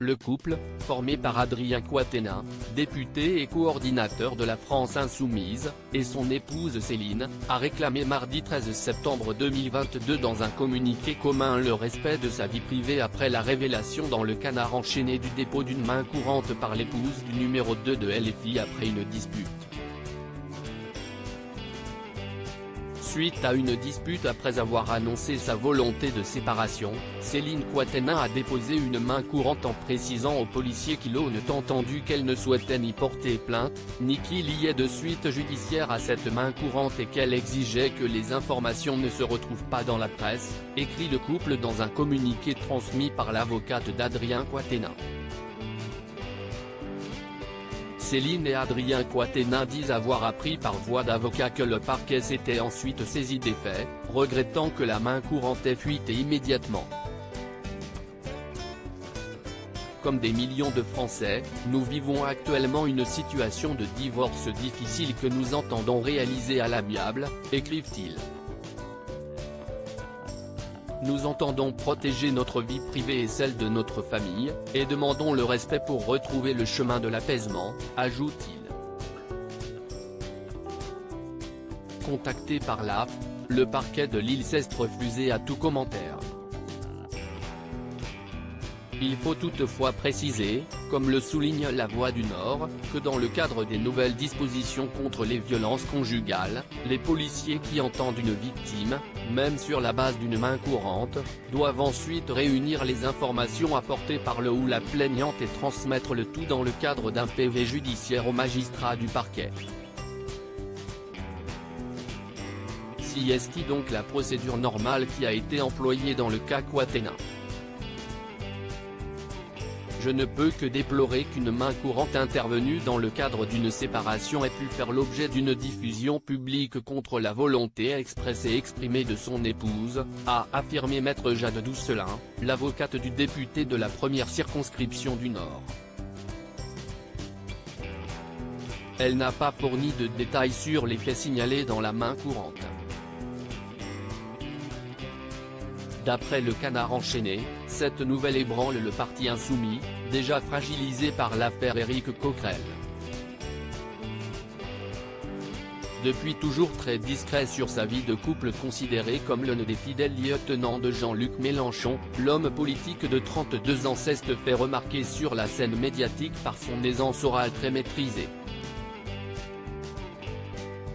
Le couple, formé par Adrien Quatennens, député et coordinateur de la France Insoumise, et son épouse Céline, a réclamé mardi 13 septembre 2022 dans un communiqué commun le respect de sa vie privée après la révélation dans le Canard enchaîné du dépôt d'une main courante par l'épouse du numéro 2 de LFI après une dispute. Suite à une dispute après avoir annoncé sa volonté de séparation, Céline Quatennens a déposé une main courante en précisant aux policiers qui l'ont entendu qu'elle ne souhaitait ni porter plainte, ni qu'il y ait de suite judiciaire à cette main courante et qu'elle exigeait que les informations ne se retrouvent pas dans la presse, écrit le couple dans un communiqué transmis par l'avocate d'Adrien Quatennens. Céline et Adrien Quatennens disent avoir appris par voie d'avocat que le parquet s'était ensuite saisi des faits, regrettant que la main courante ait fuité immédiatement. Comme des millions de Français, nous vivons actuellement une situation de divorce difficile que nous entendons réaliser à l'amiable, écrivent-ils. Nous entendons protéger notre vie privée et celle de notre famille, et demandons le respect pour retrouver le chemin de l'apaisement, ajoute-t-il. Contacté par l'AF, le parquet de Lille s'est refusé à tout commentaire. Il faut toutefois préciser, comme le souligne La Voix du Nord, que dans le cadre des nouvelles dispositions contre les violences conjugales, les policiers qui entendent une victime, même sur la base d'une main courante, doivent ensuite réunir les informations apportées par le ou la plaignante et transmettre le tout dans le cadre d'un PV judiciaire au magistrat du parquet. Si est donc la procédure normale qui a été employée dans le cas Quatennens. Je ne peux que déplorer qu'une main courante intervenue dans le cadre d'une séparation ait pu faire l'objet d'une diffusion publique contre la volonté expressée et exprimée de son épouse, a affirmé maître Jade Doucelin, l'avocate du député de la première circonscription du Nord. Elle n'a pas fourni de détails sur les faits signalés dans la main courante. D'après le Canard enchaîné, cette nouvelle ébranle le parti insoumis, déjà fragilisé par l'affaire Éric Coquerel. Depuis toujours très discret sur sa vie de couple considéré comme l'un des fidèles lieutenants de Jean-Luc Mélenchon, l'homme politique de 32 ans s'est fait remarquer sur la scène médiatique par son aisance orale très maîtrisée.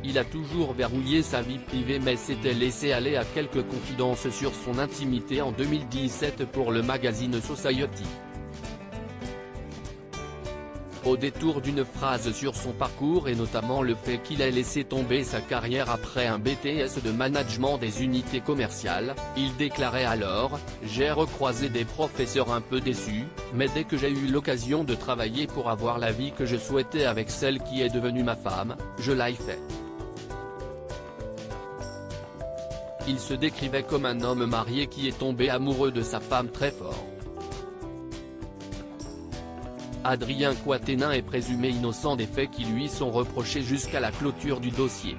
Il a toujours verrouillé sa vie privée mais s'était laissé aller à quelques confidences sur son intimité en 2017 pour le magazine Society. Au détour d'une phrase sur son parcours et notamment le fait qu'il ait laissé tomber sa carrière après un BTS de management des unités commerciales, il déclarait alors « J'ai recroisé des professeurs un peu déçus, mais dès que j'ai eu l'occasion de travailler pour avoir la vie que je souhaitais avec celle qui est devenue ma femme, je l'ai fait ». Il se décrivait comme un homme marié qui est tombé amoureux de sa femme très fort. Adrien Quatennens est présumé innocent des faits qui lui sont reprochés jusqu'à la clôture du dossier.